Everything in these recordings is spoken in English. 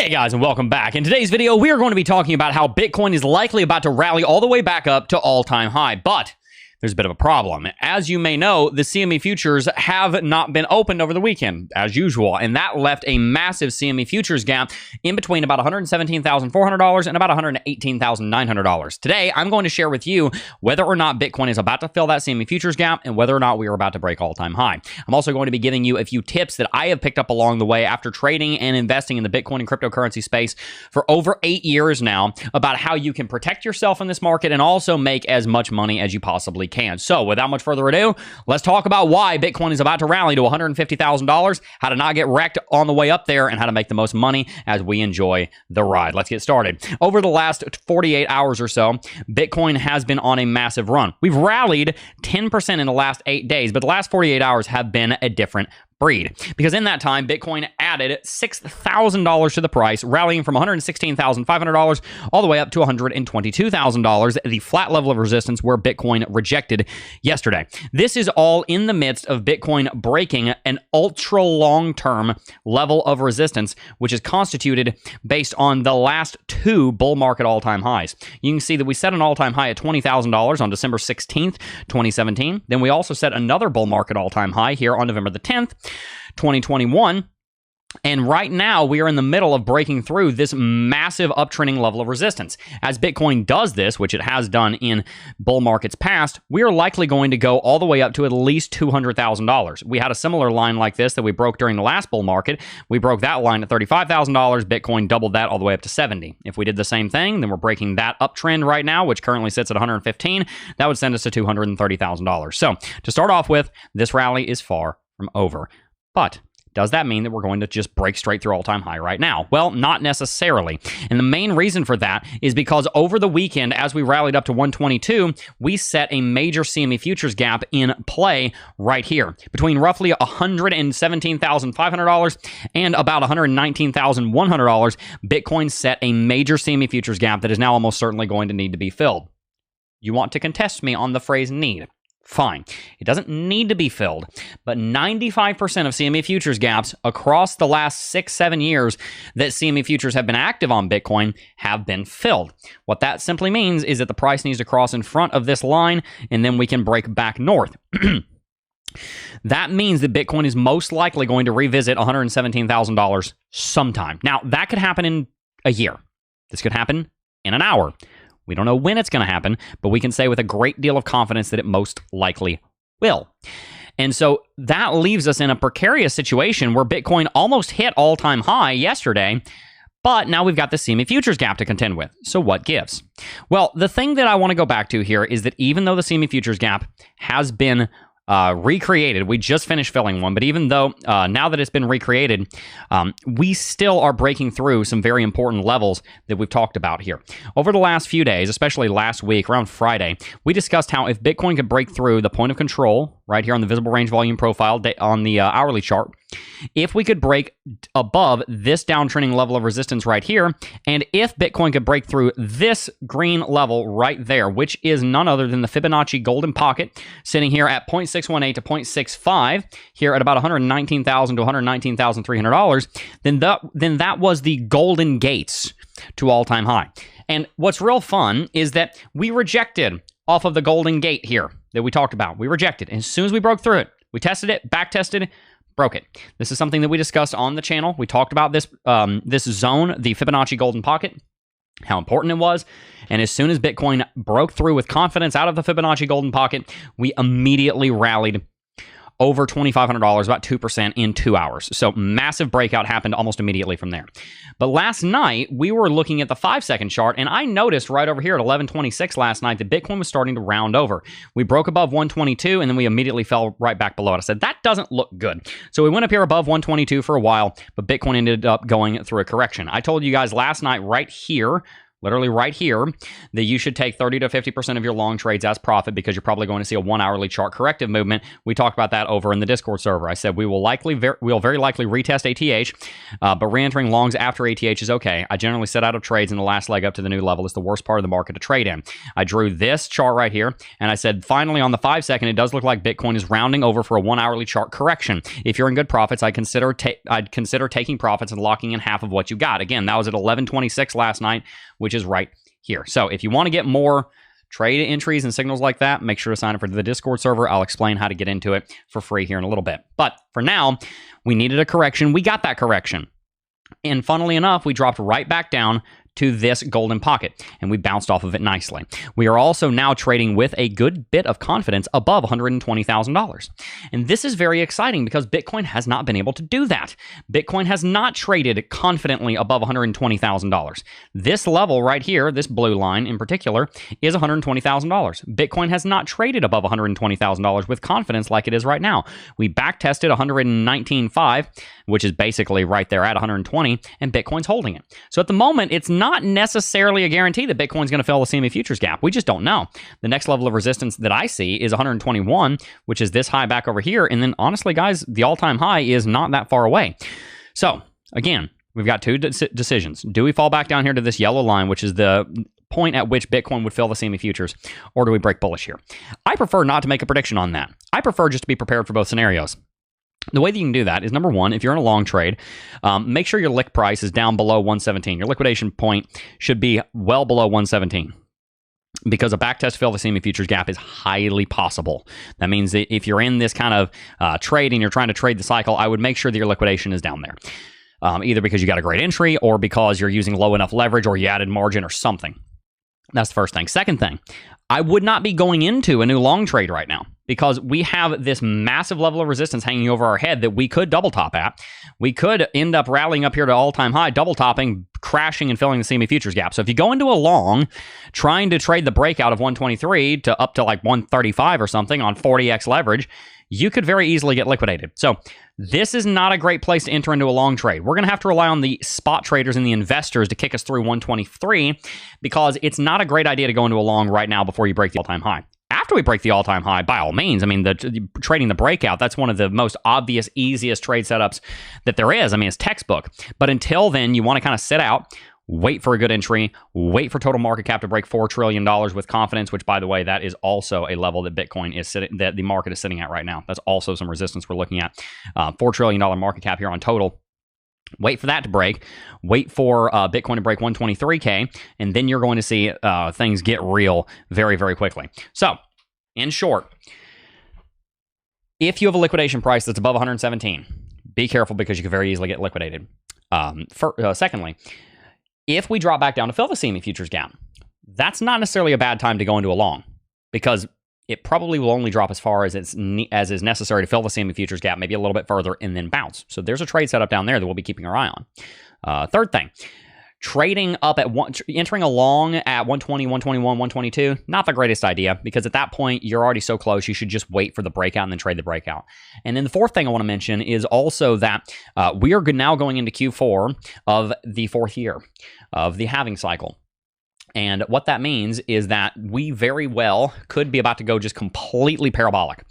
Hey guys, and welcome back. In today's video, we are going to be talking about how Bitcoin is likely about to rally all the way back up to all-time high, but there's a bit of a problem. As you may know, the CME futures have not been opened over the weekend, as usual, and that left a massive CME futures gap in between about $117,400 and about $118,900. Today, I'm going to share with you whether or not Bitcoin is about to fill that CME futures gap and whether or not we are about to break all-time high. I'm also going to be giving you a few tips that I have picked up along the way after trading and investing in the Bitcoin and cryptocurrency space for over 8 years now about how you can protect yourself in this market and also make as much money as you possibly can. So without much further ado, let's talk about why Bitcoin is about to rally to $150,000, how to not get wrecked on the way up there, and how to make the most money as we enjoy the ride. Let's get started. Over the last 48 hours or so, Bitcoin has been on a massive run. We've rallied 10% in the last 8 days, but the last 48 hours have been a different breed. Because in that time, Bitcoin added $6,000 to the price, rallying from $116,500 all the way up to $122,000, the flat level of resistance where Bitcoin rejected yesterday. This is all in the midst of Bitcoin breaking an ultra long-term level of resistance, which is constituted based on the last 2 bull market all-time highs. You can see that we set an all-time high at $20,000 on December 16th, 2017. Then we also set another bull market all-time high here on November the 10th, 2021. And right now, we are in the middle of breaking through this massive uptrending level of resistance. As Bitcoin does this, which it has done in bull markets past, we are likely going to go all the way up to at least $200,000. We had a similar line like this that we broke during the last bull market. We broke that line at $35,000. Bitcoin doubled that all the way up to $70,000. If we did the same thing, then we're breaking that uptrend right now, which currently sits at $115,000. That would send us to $230,000. So to start off with, this rally is far from over. But does that mean that we're going to just break straight through all-time high right now? Well, not necessarily. And the main reason for that is because over the weekend, as we rallied up to 122, we set a major CME futures gap in play right here. Between roughly $117,500 and about $119,100, Bitcoin set a major CME futures gap that is now almost certainly going to need to be filled. You want to contest me on the phrase need? Fine. It doesn't need to be filled, but 95% of CME futures gaps across the last 6-7 years that CME futures have been active on Bitcoin have been filled. What that simply means is that the price needs to cross in front of this line, and then we can break back north. That means that Bitcoin is most likely going to revisit $117,000 sometime. Now, that could happen in a year. This could happen in an hour. We don't know when it's going to happen, but we can say with a great deal of confidence that it most likely will. And so that leaves us in a precarious situation where Bitcoin almost hit all-time high yesterday, but now we've got the CME futures gap to contend with. So what gives? Well, the thing that I want to go back to here is that even though the CME futures gap has been recreated, we just finished filling one, but even though now that it's been recreated, we still are breaking through some very important levels that we've talked about here. Over the last few days, especially last week, around Friday, we discussed how if Bitcoin could break through the point of control right here on the visible range volume profile on the hourly chart, if we could break above this downtrending level of resistance right here, and if Bitcoin could break through this green level right there, which is none other than the Fibonacci golden pocket, sitting here at 0.618 to 0.65, here at about $119,000 to $119,300, then that was the golden gates to all-time high. And what's real fun is that we rejected off of the golden gate here that we talked about. We rejected. And as soon as we broke through it, we tested it, back tested, broke it. This is something that we discussed on the channel. We talked about this this zone, the Fibonacci golden pocket, how important it was. And as soon as Bitcoin broke through with confidence out of the Fibonacci golden pocket, we immediately rallied over $2,500, about 2% in 2 hours. So massive breakout happened almost immediately from there. But last night, we were looking at the 5-second chart, and I noticed right over here at 11:26 last night that Bitcoin was starting to round over. We broke above 122, and then we immediately fell right back below it. I said, that doesn't look good. So we went up here above 122 for a while, but Bitcoin ended up going through a correction. I told you guys last night right here, literally right here, that you should take 30 to 50% of your long trades as profit because you're probably going to see a 1 hourly chart corrective movement. We talked about that over in the Discord server. I said we'll very likely retest ATH, but re-entering longs after ATH is okay. I generally set out of trades in the last leg up to the new level. It's the worst part of the market to trade in. I drew this chart right here, and I said finally on the 5 second, it does look like Bitcoin is rounding over for a 1 hourly chart correction. If you're in good profits, I'd consider taking profits and locking in half of what you got. Again, that was at 11:26 last night, which is right here. So if you want to get more trade entries and signals like that, make sure to sign up for the Discord server. I'll explain how to get into it for free here in a little bit. But for now, we needed a correction. We got that correction. And funnily enough, we dropped right back down to this golden pocket, and we bounced off of it nicely. We are also now trading with a good bit of confidence above $120,000. And this is very exciting because Bitcoin has not been able to do that. Bitcoin has not traded confidently above $120,000. This level right here, this blue line in particular, is $120,000. Bitcoin has not traded above $120,000 with confidence like it is right now. We back tested 119.5, which is basically right there at 120, and Bitcoin's holding it. So at the moment, it's not necessarily a guarantee that Bitcoin's going to fill the CME futures gap. We just don't know. The next level of resistance that I see is 121, which is this high back over here. And then honestly, guys, the all-time high is not that far away. So again, we've got two decisions. Do we fall back down here to this yellow line, which is the point at which Bitcoin would fill the CME futures, or do we break bullish here? I prefer not to make a prediction on that. I prefer just to be prepared for both scenarios. The way that you can do that is, number one, if you're in a long trade, make sure your lick price is down below 117. Your liquidation point should be well below 117. Because a backtest fill the CME futures gap is highly possible. That means that if you're in this kind of trade and you're trying to trade the cycle, I would make sure that your liquidation is down there. Either because you got a great entry or because you're using low enough leverage or you added margin or something. That's the first thing. Second thing, I would not be going into a new long trade right now because we have this massive level of resistance hanging over our head that we could double top at. We could end up rallying up here to all-time high, double topping, crashing, and filling the CME futures gap. So if you go into a long trying to trade the breakout of 123 to up to like 135 or something on 40x leverage, you could very easily get liquidated. So this is not a great place to enter into a long trade. We're going to have to rely on the spot traders and the investors to kick us through 123 because it's not a great idea to go into a long right now before you break the all-time high. After we break the all-time high, by all means, I mean, trading the breakout, that's one of the most obvious, easiest trade setups that there is. I mean, it's textbook. But until then, you want to kind of sit out, wait for a good entry, wait for total market cap to break $4 trillion with confidence, which, by the way, that is also a level that Bitcoin is sitting, that the market is sitting at right now. That's also some resistance we're looking at. $4 trillion market cap here on total. Wait for that to break. Wait for Bitcoin to break 123K, and then you're going to see things get real very, very quickly. So, in short, if you have a liquidation price that's above 117, be careful because you could very easily get liquidated. Secondly, if we drop back down to fill the CME futures gap, that's not necessarily a bad time to go into a long because it probably will only drop as far as is necessary to fill the CME futures gap, maybe a little bit further, and then bounce. So there's a trade setup down there that we'll be keeping our eye on. Third thing, trading up at entering a long at 120, 121, 122, not the greatest idea because at that point you're already so close. You should just wait for the breakout and then trade the breakout. And then the fourth thing I want to mention is also that we are now going into Q4 of the fourth year of the halving cycle. And what that means is that we very well could be about to go just completely parabolic.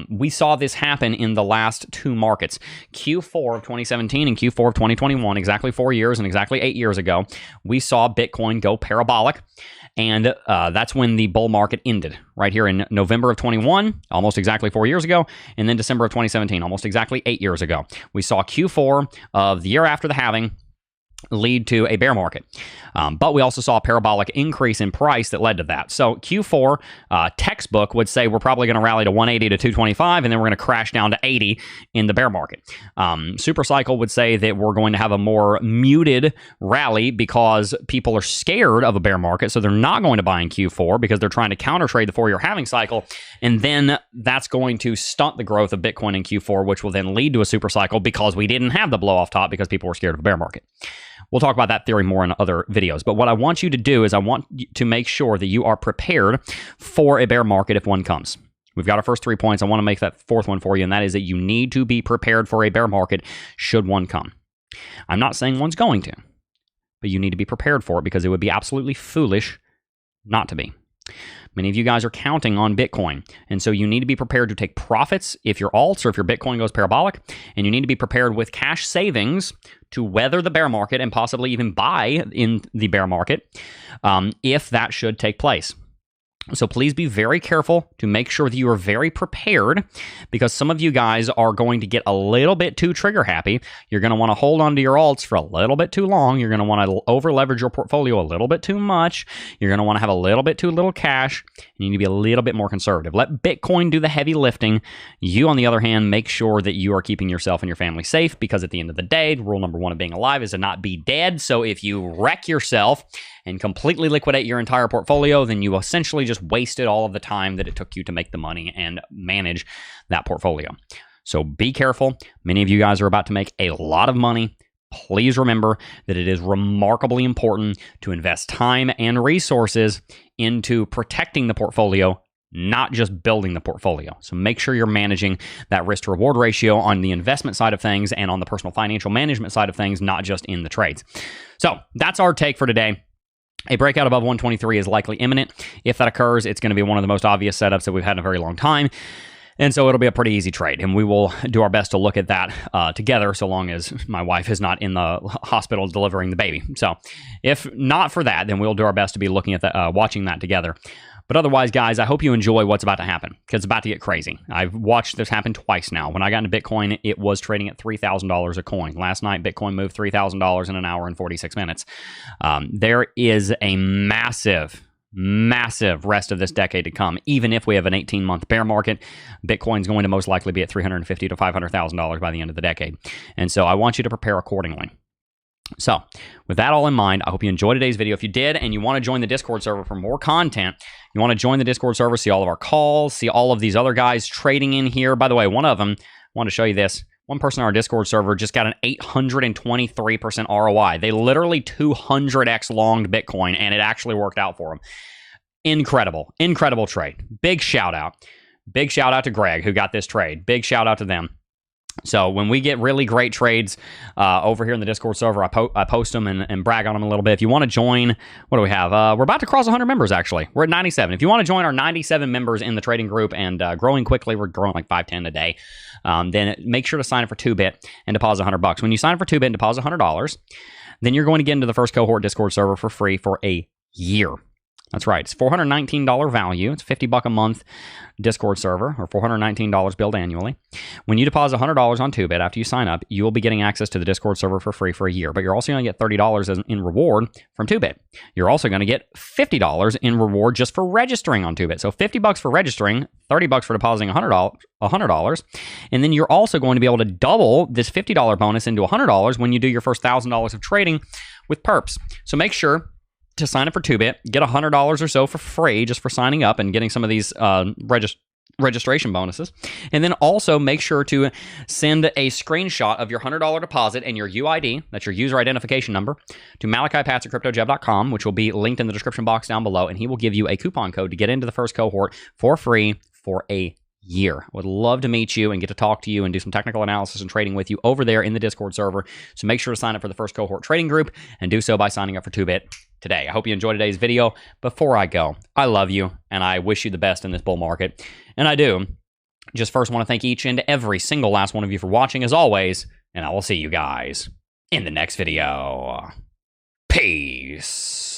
We saw this happen in the last two markets, Q4 of 2017 and Q4 of 2021, exactly 4 years and exactly 8 years ago. We saw Bitcoin go parabolic. And that's when the bull market ended, right here in November of 21, almost exactly 4 years ago, and then December of 2017, almost exactly 8 years ago. We saw Q4 of the year after the halving lead to a bear market. But we also saw a parabolic increase in price that led to that. So Q4 textbook would say we're probably going to rally to 180 to 225, and then we're going to crash down to 80 in the bear market. Super cycle would say that we're going to have a more muted rally because people are scared of a bear market, so they're not going to buy in Q4 because they're trying to counter trade the 4-year halving cycle, and then that's going to stunt the growth of Bitcoin in Q4, which will then lead to a super cycle because we didn't have the blow off top because people were scared of a bear market. We'll talk about that theory more in other videos. But what I want you to do is I want to make sure that you are prepared for a bear market if one comes. We've got our first 3 points. I want to make that fourth one for you, and that is that you need to be prepared for a bear market should one come. I'm not saying one's going to. but you need to be prepared for it because it would be absolutely foolish not to be. Many of you guys are counting on Bitcoin, and so you need to be prepared to take profits if your alts or if your Bitcoin goes parabolic, and you need to be prepared with cash savings to weather the bear market and possibly even buy in the bear market if that should take place. So please be very careful to make sure that you are very prepared, because some of you guys are going to get a little bit too trigger happy. You're going to want to hold on to your alts for a little bit too long. You're going to want to over leverage your portfolio a little bit too much. You're going to want to have a little bit too little cash. You need to be a little bit more conservative. Let Bitcoin do the heavy lifting. You, on the other hand, make sure that you are keeping yourself and your family safe, because at the end of the day, rule number one of being alive is to not be dead. So if you wreck yourself and completely liquidate your entire portfolio, then you essentially just wasted all of the time that it took you to make the money and manage that portfolio. So be careful. Many of you guys are about to make a lot of money. Please remember that it is remarkably important to invest time and resources into protecting the portfolio, not just building the portfolio. So make sure you're managing that risk to reward ratio on the investment side of things and on the personal financial management side of things, not just in the trades. So that's our take for today. A breakout above 123 is likely imminent. If that occurs, it's going to be one of the most obvious setups that we've had in a very long time. And so it'll be a pretty easy trade. And we will do our best to look at that together, so long as my wife is not in the hospital delivering the baby. So if not for that, then we'll do our best to be looking at the, watching that together. But otherwise, guys, I hope you enjoy what's about to happen, because it's about to get crazy. I've watched this happen twice now. When I got into Bitcoin, it was trading at $3,000 a coin. Last night, Bitcoin moved $3,000 in an hour and 46 minutes. There is a massive rest of this decade to come. Even if we have an 18-month bear market, Bitcoin's going to most likely be at $350,000 to $500,000 by the end of the decade. And so I want you to prepare accordingly. So with that all in mind, I hope you enjoyed today's video. If you did and you want to join the Discord server for more content, you want to join the Discord server, see all of our calls, see all of these other guys trading in here. By the way, one of them, I want to show you this. One person on our Discord server just got an 823% ROI. They literally 200x longed Bitcoin, and it actually worked out for them. Incredible trade. Big shout out to Greg, who got this trade. Big shout out to them. So when we get really great trades over here in the Discord server, I post them and brag on them a little bit. If you want to join, what do we have? We're about to cross 100 members, actually. We're at 97. If you want to join our 97 members in the trading group and growing quickly, we're growing like 5-10 a day, then make sure to sign up for 2Bit and deposit $100. When you sign up for 2Bit and deposit $100, then you're going to get into the first cohort Discord server for free for a year. That's right. It's $419 value. It's $50 a month Discord server, or $419 billed annually. When you deposit $100 on 2Bit after you sign up, you will be getting access to the Discord server for free for a year. But you're also going to get $30 in reward from 2Bit. You're also going to get $50 in reward just for registering on 2Bit. So $50 for registering, $30 for depositing $100. And then you're also going to be able to double this $50 bonus into $100 when you do your first $1,000 of trading with perps. So make sure to sign up for 2Bit, get $100 or so for free just for signing up and getting some of these registration bonuses. And then also make sure to send a screenshot of your $100 deposit and your UID, that's your user identification number, to MalachiPats@CryptoJev.com, which will be linked in the description box down below, and he will give you a coupon code to get into the first cohort for free for a year. Would love to meet you and get to talk to you and do some technical analysis and trading with you over there in the Discord server. So make sure to sign up for the first cohort trading group, and do so by signing up for 2Bit today. I hope you enjoyed today's video. Before I go, I love you and I wish you the best in this bull market. And I do. Just first want to thank each and every single last one of you for watching as always, and I will see you guys in the next video. Peace.